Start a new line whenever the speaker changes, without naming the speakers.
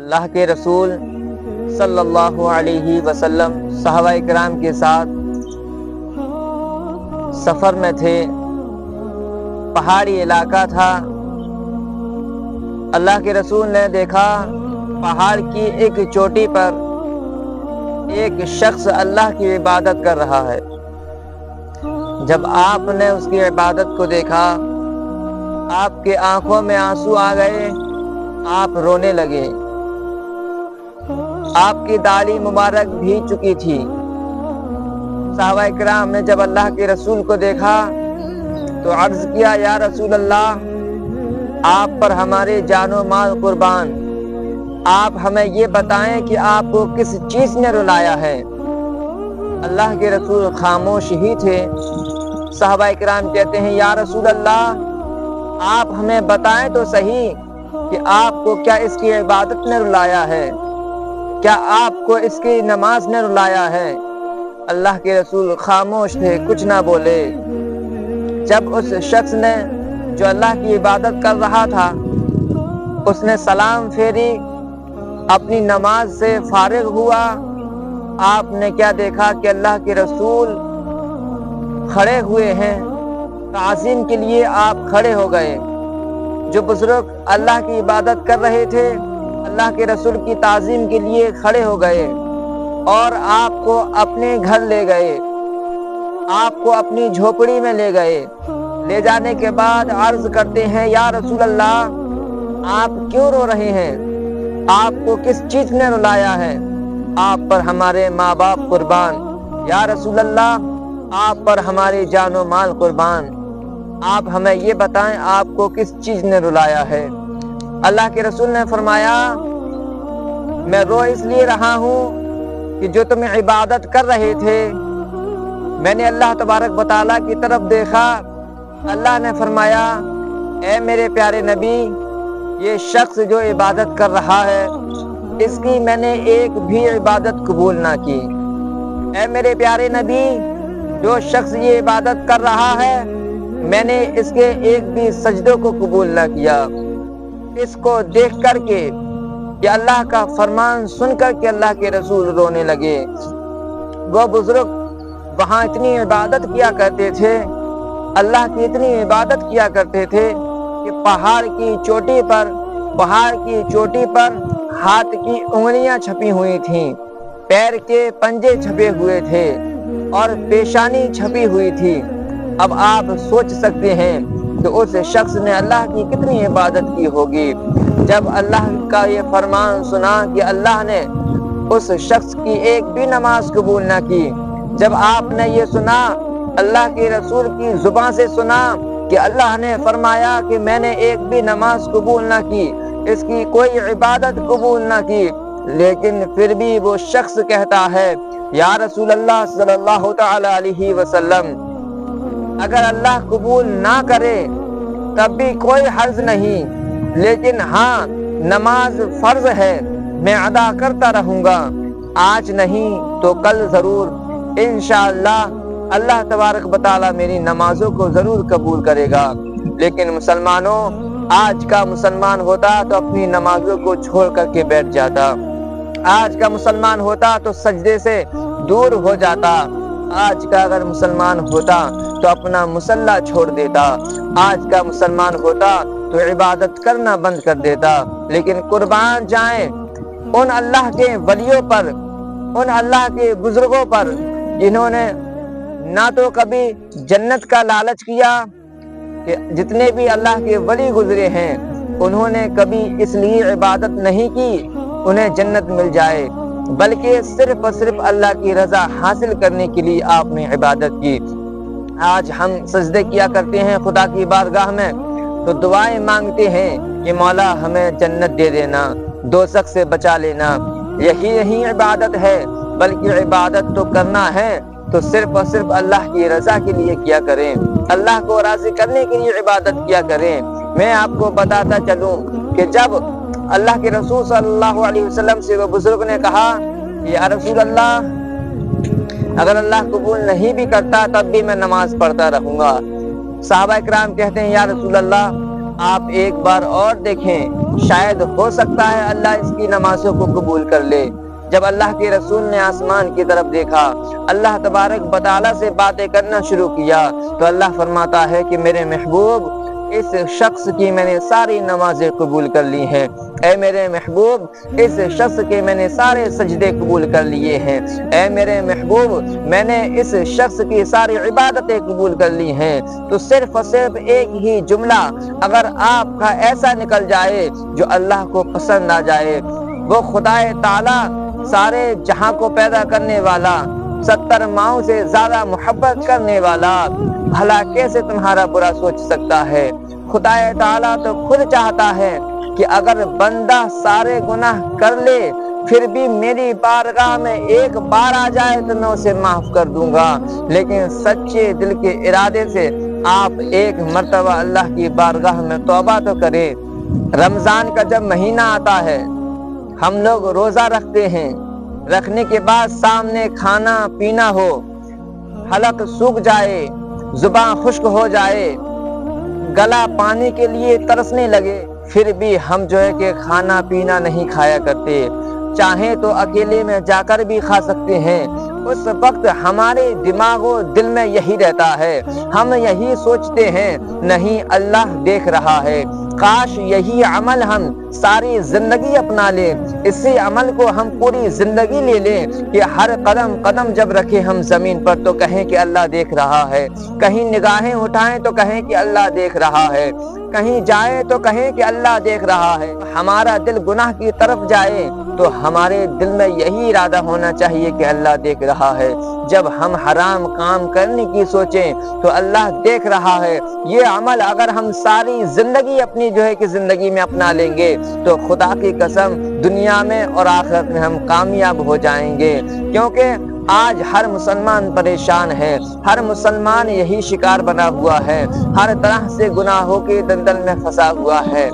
اللہ کے رسول صلی اللہ علیہ وسلم صحابہ کرام کے ساتھ سفر میں تھے۔ پہاڑی علاقہ تھا۔ اللہ کے رسول نے دیکھا پہاڑ کی ایک چوٹی پر ایک شخص اللہ کی عبادت کر رہا ہے۔ جب آپ نے اس کی عبادت کو دیکھا، آپ کے آنکھوں میں آنسو آ گئے، آپ رونے لگے۔ آپ کی داڑھی مبارک بھیگ چکی تھی۔ صحابہ کرام نے جب اللہ کے رسول کو دیکھا تو عرض کیا، یا رسول اللہ، آپ پر ہمارے جان و مال قربان، آپ ہمیں یہ بتائیں کہ آپ کو کس چیز نے رلایا ہے۔ اللہ کے رسول خاموش ہی تھے۔ صحابہ کرام کہتے ہیں، یا رسول اللہ، آپ ہمیں بتائیں تو صحیح کہ آپ کو کیا اس کی عبادت نے رلایا ہے، کیا آپ کو اس کی نماز نے رلایا ہے۔ اللہ کے رسول خاموش تھے، کچھ نہ بولے۔ جب اس شخص نے جو اللہ کی عبادت کر رہا تھا، اس نے سلام پھیری، اپنی نماز سے فارغ ہوا، آپ نے کیا دیکھا کہ اللہ کے رسول کھڑے ہوئے ہیں۔ تعظیم کے لیے آپ کھڑے ہو گئے۔ جو بزرگ اللہ کی عبادت کر رہے تھے، اللہ کے رسول کی تعظیم کے لیے کھڑے ہو گئے اور آپ کو اپنے گھر لے گئے، آپ کو اپنی جھوپڑی میں لے گئے۔ لے جانے کے بعد عرض کرتے ہیں، یا رسول اللہ، آپ کیوں رو رہے ہیں؟ آپ کو کس چیز نے رلایا ہے؟ آپ پر ہمارے ماں باپ قربان، یا رسول اللہ، آپ پر ہماری جان و مال قربان، آپ ہمیں یہ بتائیں آپ کو کس چیز نے رلایا ہے۔ اللہ کے رسول نے فرمایا، میں رو اس لیے رہا ہوں کہ جو تم عبادت کر رہے تھے، میں نے اللہ تبارک و تعالیٰ کی طرف دیکھا، اللہ نے فرمایا، اے میرے پیارے نبی، یہ شخص جو عبادت کر رہا ہے، اس کی میں نے ایک بھی عبادت قبول نہ کی۔ اے میرے پیارے نبی، جو شخص یہ عبادت کر رہا ہے، میں نے اس کے ایک بھی سجدوں کو قبول نہ کیا۔ اس کو دیکھ کر کے کہ اللہ کا فرمان سن کر کے اللہ کے رسول رونے لگے۔ وہ بزرگ وہاں اتنی عبادت کیا کرتے تھے، اللہ کی اتنی عبادت کیا کرتے تھے کہ پہاڑ کی چوٹی پر ہاتھ کی انگلیاں چھپی ہوئی تھیں، پیر کے پنجے چھپے ہوئے تھے اور پیشانی چھپی ہوئی تھی۔ اب آپ سوچ سکتے ہیں کہ اس شخص نے اللہ کی کتنی عبادت کی ہوگی۔ جب اللہ کا یہ فرمان سنا کہ اللہ نے اس شخص کی ایک بھی نماز قبول نہ کی، جب آپ نے یہ سنا، اللہ کے رسول کی زبان سے سنا کہ اللہ نے فرمایا کہ میں نے ایک بھی نماز قبول نہ کی، اس کی کوئی عبادت قبول نہ کی، لیکن پھر بھی وہ شخص کہتا ہے، یا رسول اللہ صلی اللہ تعالی علیہ وسلم، اگر اللہ قبول نہ کرے تب بھی کوئی حرج نہیں، لیکن ہاں نماز فرض ہے، میں ادا کرتا رہوں گا، آج نہیں تو کل ضرور، انشاءاللہ اللہ تبارک و تعالیٰ میری نمازوں کو ضرور قبول کرے گا۔ لیکن مسلمانوں، آج کا مسلمان ہوتا تو اپنی نمازوں کو چھوڑ کر کے بیٹھ جاتا، آج کا مسلمان ہوتا تو سجدے سے دور ہو جاتا، آج کا اگر مسلمان ہوتا تو اپنا مصلی چھوڑ دیتا، آج کا مسلمان ہوتا تو عبادت کرنا بند کر دیتا۔ لیکن قربان جائیں ان اللہ کے ولیوں پر، ان اللہ کے بزرگوں پر، جنہوں نے نہ تو کبھی جنت کا لالچ کیا، کہ جتنے بھی اللہ کے ولی گزرے ہیں انہوں نے کبھی اس لیے عبادت نہیں کی انہیں جنت مل جائے، بلکہ صرف اور صرف اللہ کی رضا حاصل کرنے کے لیے آپ نے عبادت کی۔ آج ہم سجدے کیا کرتے ہیں خدا کی بارگاہ میں تو دعائیں مانگتے ہیں کہ مولا ہمیں جنت دے دینا، دوزخ سے بچا لینا، یہی عبادت ہے۔ بلکہ عبادت تو کرنا ہے تو صرف اور صرف اللہ کی رضا کے لیے کیا کریں، اللہ کو راضی کرنے کے لیے عبادت کیا کریں۔ میں آپ کو بتاتا چلوں کہ جب اللہ کے رسول صلی اللہ علیہ وسلم سے وہ بزرگ نے کہا، یا رسول اللہ، اگر اللہ قبول نہیں بھی کرتا تب بھی میں نماز پڑھتا رہوں گا۔ صحابہ کرام کہتے ہیں، یا رسول اللہ، آپ ایک بار اور دیکھیں، شاید ہو سکتا ہے اللہ اس کی نمازوں کو قبول کر لے۔ جب اللہ کے رسول نے آسمان کی طرف دیکھا، اللہ تبارک و تعالیٰ سے باتیں کرنا شروع کیا، تو اللہ فرماتا ہے کہ میرے محبوب، اس شخص کی میں نے ساری نمازیں قبول کر لی ہیں۔ اے میرے محبوب، اس شخص کے میں نے سارے سجدے قبول کر لیے ہیں۔ اے میرے محبوب، میں نے اس شخص کی ساری عبادتیں قبول کر لی ہیں۔ تو صرف اور صرف ایک ہی جملہ اگر آپ کا ایسا نکل جائے جو اللہ کو پسند آ جائے، وہ خدائے تعالیٰ سارے جہاں کو پیدا کرنے والا، 70 ماؤں سے زیادہ محبت کرنے والا، بھلا کیسے تمہارا برا سوچ سکتا ہے؟ خدائے تعالیٰ تو خود چاہتا ہے کہ اگر بندہ سارے گناہ کر لے پھر بھی میری بارگاہ میں ایک بار آ جائے تو میں اسے معاف کر دوں گا، لیکن سچے دل کے ارادے سے آپ ایک مرتبہ اللہ کی بارگاہ میں توبہ تو کریں۔ رمضان کا جب مہینہ آتا ہے، ہم لوگ روزہ رکھتے ہیں، رکھنے کے بعد سامنے کھانا پینا ہو، حلق سوکھ جائے، زبان خشک ہو جائے، گلا پانی کے لیے ترسنے لگے، پھر بھی ہم جو ہے کہ کھانا پینا نہیں کھایا کرتے، چاہیں تو اکیلے میں جا کر بھی کھا سکتے ہیں۔ اس وقت ہمارے دماغ و دل میں یہی رہتا ہے، ہم یہی سوچتے ہیں، نہیں اللہ دیکھ رہا ہے۔ کاش یہی عمل ہم ساری زندگی اپنا لیں، اسی عمل کو ہم پوری زندگی لے لیں کہ ہر قدم قدم جب رکھیں ہم زمین پر تو کہیں کہ اللہ دیکھ رہا ہے، کہیں نگاہیں اٹھائیں تو کہیں کہ اللہ دیکھ رہا ہے، کہیں جائیں تو کہیں کہ اللہ دیکھ رہا ہے۔ ہمارا دل گناہ کی طرف جائے تو ہمارے دل میں یہی ارادہ ہونا چاہیے کہ اللہ دیکھ رہا ہے۔ جب ہم حرام کام کرنے کی سوچیں تو اللہ دیکھ رہا ہے۔ یہ عمل اگر ہم ساری زندگی اپنی جو ہے کہ زندگی میں اپنا لیں گے تو خدا کی قسم دنیا میں اور آخرت میں ہم کامیاب ہو جائیں گے، کیونکہ آج ہر مسلمان پریشان ہے، ہر مسلمان یہی شکار بنا ہوا ہے، ہر طرح سے گناہوں کے دلدل میں پھنسا ہوا ہے۔